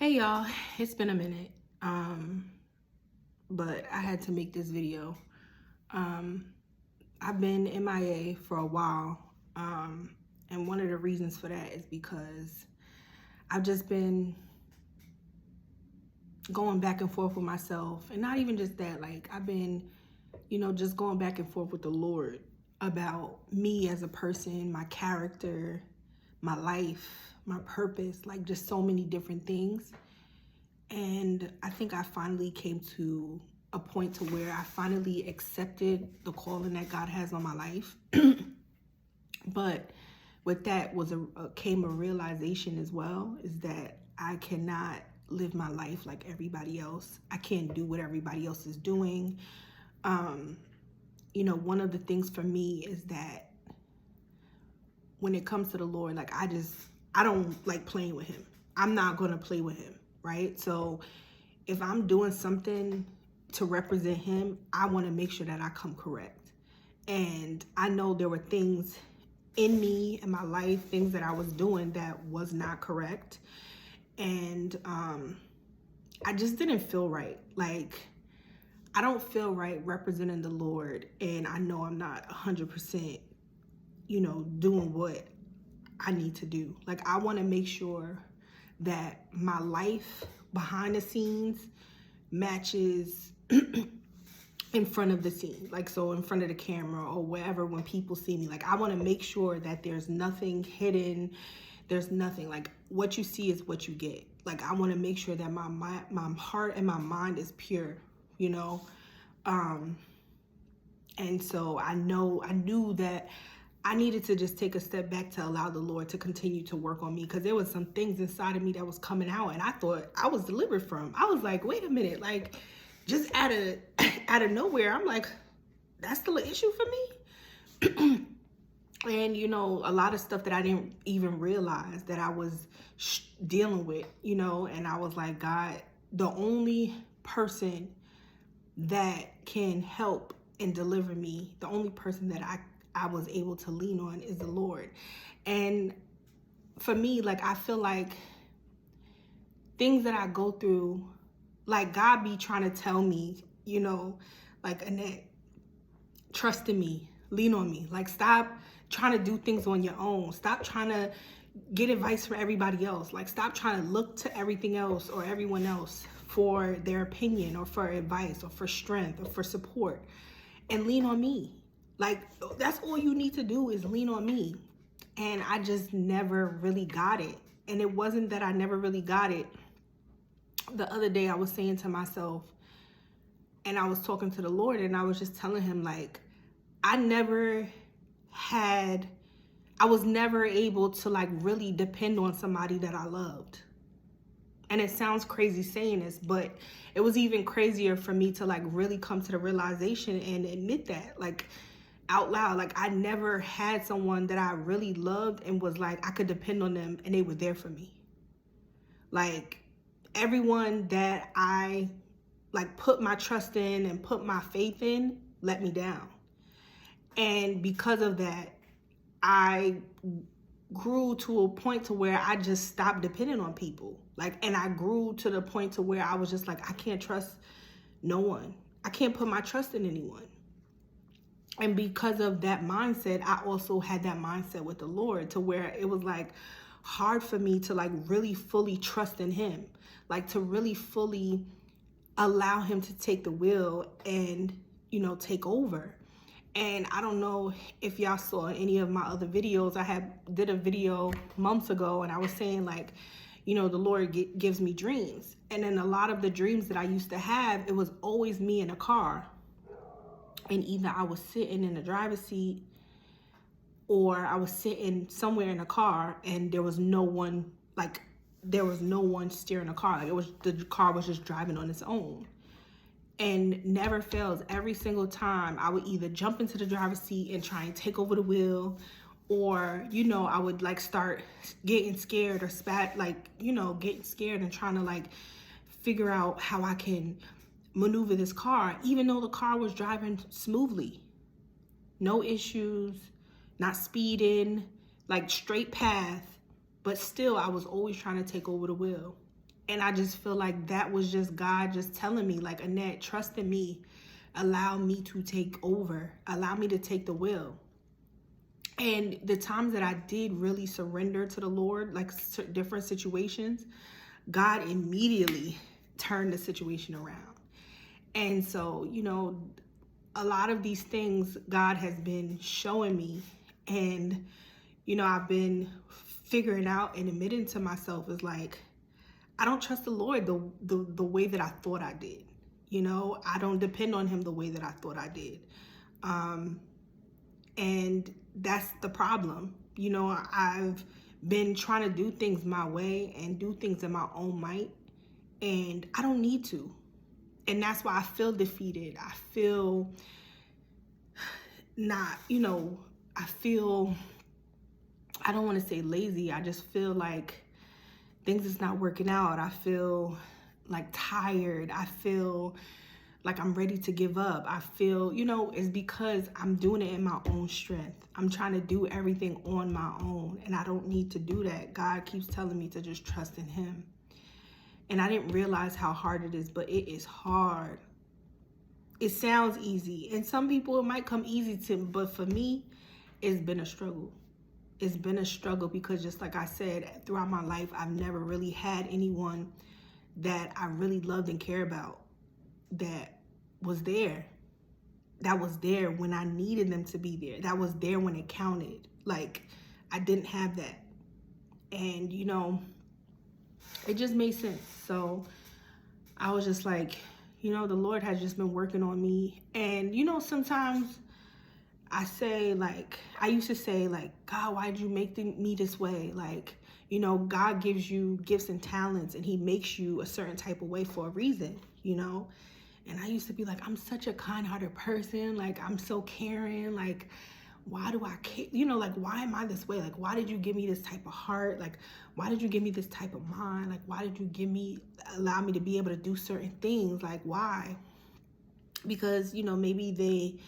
Hey y'all, it's been a minute, but I had to make this video. Um, I've been MIA for a while, and one of the reasons for that is because I've just been going back and forth with myself, and not even just that, like I've been, just going back and forth with the Lord about me as a person, my character, my life, my purpose, like just so many different things. And I think I finally came to a point to where I finally accepted the calling that God has on my life. But with that came a realization as well, is that I cannot live my life like everybody else. I can't do what everybody else is doing. One of the things for me is that when it comes to the Lord, like I don't like playing with him. I'm not going to play with him, right? So if I'm doing something to represent him, I want to make sure that I come correct. And I know there were things in me, in my life, things that I was doing that was not correct. And I just didn't feel right. Like, I don't feel right representing the Lord. And I know I'm not 100%, doing what I need to do. Like, I want to make sure that my life behind the scenes matches in front of the scene, like so in front of the camera or wherever when people see me. Like I want to make sure that there's nothing hidden, there's nothing, like what you see is what you get. Like I want to make sure that my heart and my mind is pure, you know. And so I knew that I needed to just take a step back to allow the Lord to continue to work on me, because there was some things inside of me that was coming out and I thought I was delivered from. I was like, wait a minute, like just out of nowhere, I'm like, that's still an issue for me. And a lot of stuff that I didn't even realize that I was dealing with, and I was like, God, the only person that can help and deliver me, the only person that I was able to lean on is the Lord. And for me, like I feel like things that I go through, like God be trying to tell me, like, Annette, trust in me, lean on me. Like stop trying to do things on your own. Stop trying to get advice from everybody else. Like stop trying to look to everything else or everyone else for their opinion or for advice or for strength or for support, and lean on me. Like that's all you need to do is lean on me. And I just never really got it. And it wasn't that I never really got it. The other day I was saying to myself, and I was talking to the Lord, and I was just telling him, like, I was never able to like really depend on somebody that I loved. And it sounds crazy saying this, but it was even crazier for me to like really come to the realization and admit that, like out loud. Like I never had someone that I really loved and was like, I could depend on them and they were there for me. Like everyone that I like put my trust in and put my faith in let me down. And because of that, I grew to a point to where I just stopped depending on people. Like, and I grew to the point to where I was just like, I can't trust no one. I can't put my trust in anyone. And because of that mindset, I also had that mindset with the Lord, to where it was like hard for me to like really fully trust in him, like to really fully allow him to take the wheel and, take over. And I don't know if y'all saw any of my other videos. I did a video months ago and I was saying like, the Lord gives me dreams. And then a lot of the dreams that I used to have, it was always me in a car. And either I was sitting in the driver's seat or I was sitting somewhere in a car and there was no one steering the car. Like the car was just driving on its own. And never fails, every single time I would either jump into the driver's seat and try and take over the wheel, or I would like start getting scared or getting scared and trying to like figure out how I can maneuver this car, even though the car was driving smoothly, no issues, not speeding, like straight path. But still I was always trying to take over the wheel. And I just feel like that was just God just telling me, like, Annette, trust in me. Allow me to take over. Allow me to take the wheel. And the times that I did really surrender to the Lord, like different situations, God immediately turned the situation around. And so, a lot of these things God has been showing me, and, I've been figuring out and admitting to myself is like, I don't trust the Lord the way that I thought I did. I don't depend on him the way that I thought I did. And that's the problem. I've been trying to do things my way and do things in my own might, and I don't need to. And that's why I feel defeated. I feel not, I don't want to say lazy. I just feel like things is not working out. I feel like tired. I feel like I'm ready to give up. I feel, it's because I'm doing it in my own strength. I'm trying to do everything on my own, and I don't need to do that. God keeps telling me to just trust in him. And I didn't realize how hard it is, but it is hard. It sounds easy, and some people it might come easy to, but for me, it's been a struggle. It's been a struggle because, just like I said, throughout my life, I've never really had anyone that I really loved and cared about that was there when I needed them to be there, that was there when it counted. Like, I didn't have that. And it just made sense. So I was just like, the Lord has just been working on me. And sometimes I say, like, I used to say, like, God, why did you make me this way? Like, God gives you gifts and talents, and he makes you a certain type of way for a reason, And I used to be like, I'm such a kind-hearted person. Like, I'm so caring. Like, why do I care? Like, why am I this way? Like, why did you give me this type of heart? Like, why did you give me this type of mind? Like, why did you allow me to be able to do certain things? Like, why? Because, maybe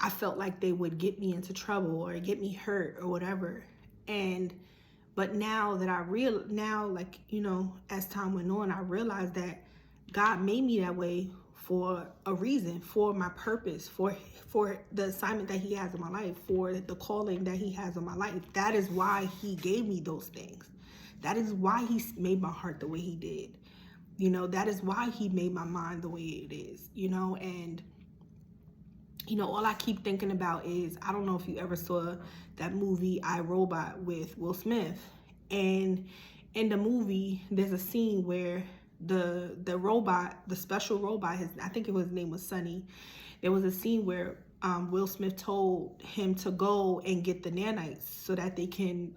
I felt like they would get me into trouble or get me hurt or whatever. But now that as time went on, I realized that God made me that way for a reason, for my purpose, for the assignment that he has in my life, for the calling that he has in my life. That is why he gave me those things. That is why he made my heart the way he did. That is why he made my mind the way it is, and all I keep thinking about is, I don't know if you ever saw that movie, I, Robot, with Will Smith. And in the movie, there's a scene where the robot, the special robot, I think his name was Sonny. There was a scene where Will Smith told him to go and get the nanites so that they can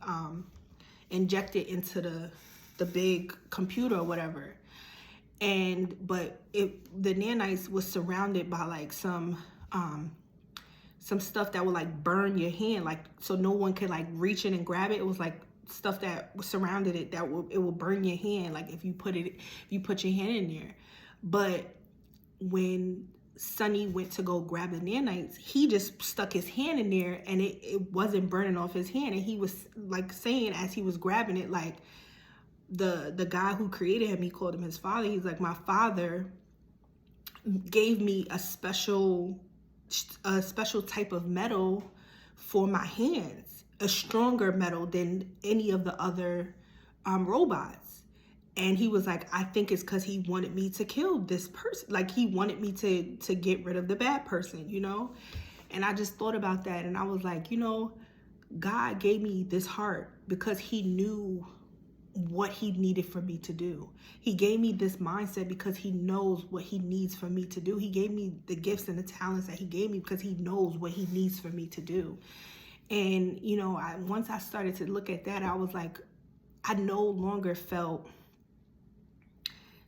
inject it into the big computer or whatever. But the nanites was surrounded by like some stuff that would like burn your hand, like, so no one could like reach in and grab it. It was like stuff that surrounded it that it will burn your hand, like if you put your hand in there. But when Sonny went to go grab the nanites, he just stuck his hand in there, and it wasn't burning off his hand. And he was like saying, as he was grabbing it, like, the guy who created him, he called him his father. He's like, my father gave me a special type of metal for my hands, a stronger metal than any of the other robots. And he was like, I think it's because he wanted me to kill this person. Like, he wanted me to get rid of the bad person, And I just thought about that, and I was like, God gave me this heart because he knew what he needed for me to do. He gave me this mindset because he knows what he needs for me to do. He gave me the gifts and the talents that he gave me because he knows what he needs for me to do. And, once I started to look at that, I was like, I no longer felt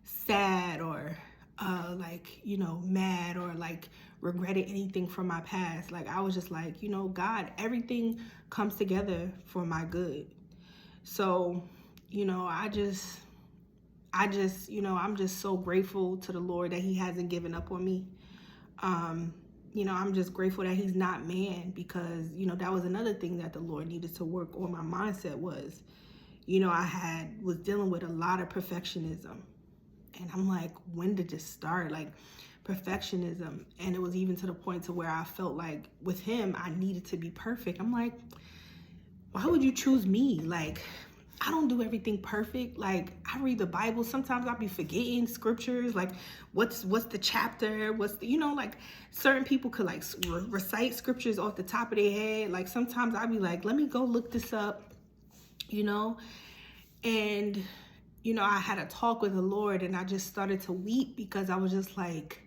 sad or mad or like regretted anything from my past. Like, I was just like, God, everything comes together for my good. So, I'm just so grateful to the Lord that he hasn't given up on me. I'm just grateful that he's not man, because, that was another thing that the Lord needed to work on my mindset was, I was dealing with a lot of perfectionism. And I'm like, when did this start? Like, perfectionism. And it was even to the point to where I felt like with him, I needed to be perfect. I'm like, why would you choose me? Like, I don't do everything perfect. Like, I read the Bible. Sometimes I'll be forgetting scriptures. Like, what's the chapter? What's the, like, certain people could like recite scriptures off the top of their head. Like, sometimes I'll be like, let me go look this up, and I had a talk with the Lord, and I just started to weep because I was just like,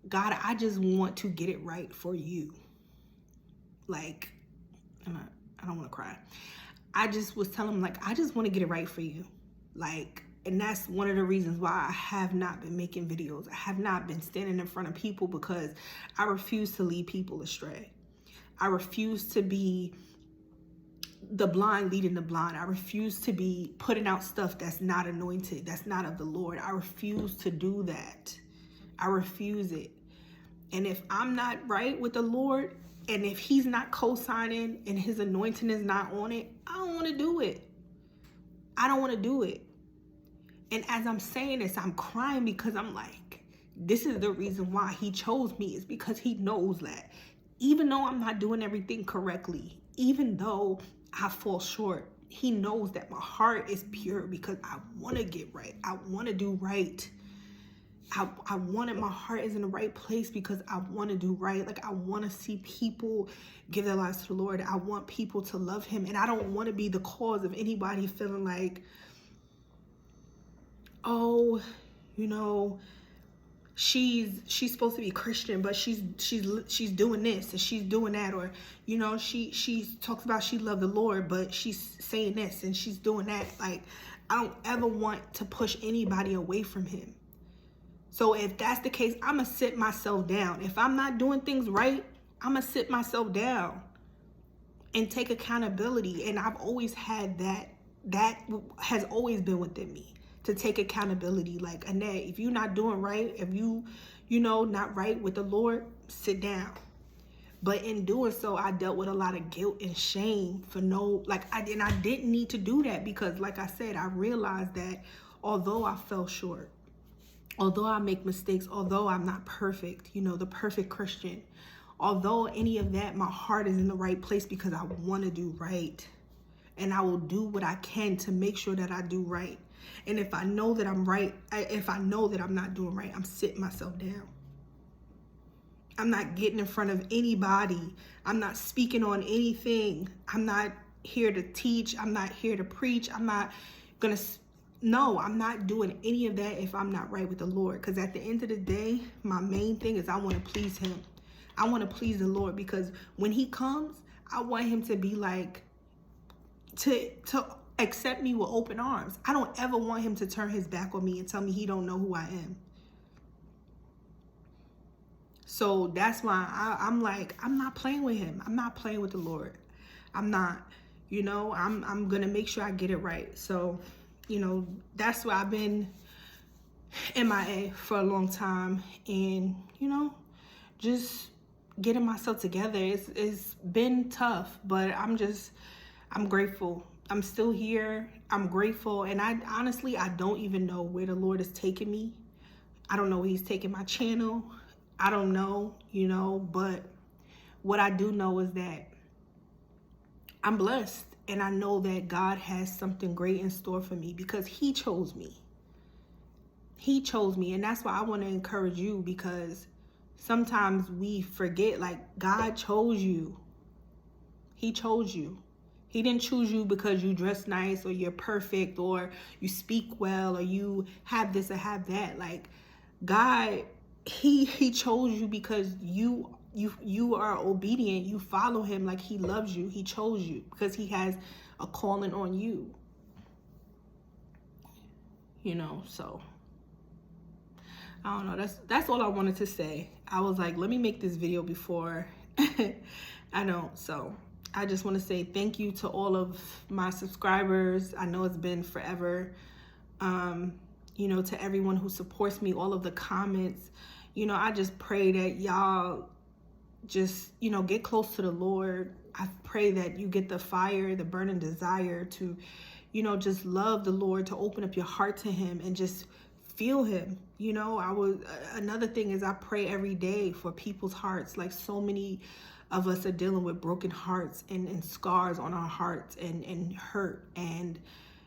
God, I just want to get it right for you. Like, I don't want to cry. I just was telling him, like, I just want to get it right for you. Like, and that's one of the reasons why I have not been making videos. I have not been standing in front of people, because I refuse to lead people astray. I refuse to be the blind leading the blind. I refuse to be putting out stuff that's not anointed, that's not of the Lord. I refuse to do that. I refuse it. And if I'm not right with the Lord, and if he's not co-signing and his anointing is not on it, I don't want to do it. I don't want to do it. And as I'm saying this, I'm crying, because I'm like, this is the reason why he chose me, is because he knows that even though I'm not doing everything correctly, even though I fall short, he knows that my heart is pure, because I want to get right. I want to do right. I wanted, my heart is in the right place because I want to do right. Like, I want to see people give their lives to the Lord. I want people to love him. And I don't want to be the cause of anybody feeling like, oh, she's supposed to be Christian, but she's doing this and she's doing that. Or, she talks about she loved the Lord, but she's saying this and she's doing that. Like, I don't ever want to push anybody away from him. So if that's the case, I'm going to sit myself down. If I'm not doing things right, I'm going to sit myself down and take accountability. And I've always had that. That has always been within me, to take accountability. Like, Annette, if you're not doing right, if not right with the Lord, sit down. But in doing so, I dealt with a lot of guilt and shame for I didn't need to do that, because like I said, I realized that although I fell short, although I make mistakes, although I'm not perfect, the perfect Christian, although any of that, my heart is in the right place because I want to do right. And I will do what I can to make sure that I do right. And if I know that I'm right, if I know that I'm not doing right, I'm sitting myself down. I'm not getting in front of anybody. I'm not speaking on anything. I'm not here to teach. I'm not here to preach. I'm not going to... No, I'm not doing any of that if I'm not right with the Lord. Because at the end of the day, my main thing is I want to please him. I want to please the Lord, because when he comes, I want him to be like, to accept me with open arms. I don't ever want him to turn his back on me and tell me he don't know who I am. So that's why I'm like, I'm not playing with him. I'm not playing with the Lord. I'm not, I'm going to make sure I get it right. So, that's why I've been MIA for a long time, and, just getting myself together. It's been tough, but I'm grateful. I'm still here. I'm grateful. And I don't even know where the Lord is taking me. I don't know where he's taking my channel. I don't know, but what I do know is that I'm blessed. And I know that God has something great in store for me, because he chose me. He chose me. And that's why I want to encourage you, because sometimes we forget, like, God chose you. He chose you. He didn't choose you because you dress nice, or you're perfect, or you speak well, or you have this or have that. Like, God, he chose you because you are obedient. You follow him. Like, he loves you. He chose you because he has a calling on you. So I don't know. That's all I wanted to say. I was like, let me make this video before I don't. So I just want to say thank you to all of my subscribers. I know it's been forever. To everyone who supports me, all of the comments, I just pray that y'all just, get close to the Lord. I pray that you get the fire, the burning desire to, you know, just love the Lord, to open up your heart to him and just feel him. You know, another thing is I pray every day for people's hearts. Like, so many of us are dealing with broken hearts and scars on our hearts and hurt. And,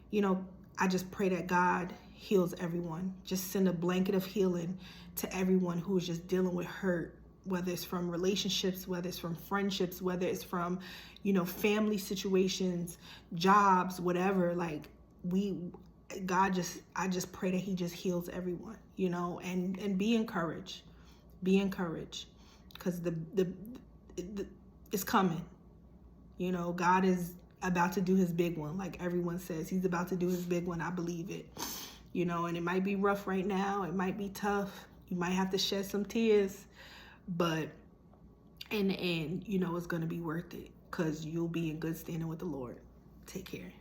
you know, I just pray that God heals everyone. Just send a blanket of healing to everyone who is just dealing with hurt, whether it's from relationships, whether it's from friendships, whether it's from, you know, family situations, jobs, whatever. Like, I just pray that he just heals everyone, you know, and be encouraged, because it's coming. You know, God is about to do his big one. Like everyone says, he's about to do his big one. I believe it, you know, and it might be rough right now. It might be tough. You might have to shed some tears, but in the end, you know, it's going to be worth it, because you'll be in good standing with the Lord. Take care.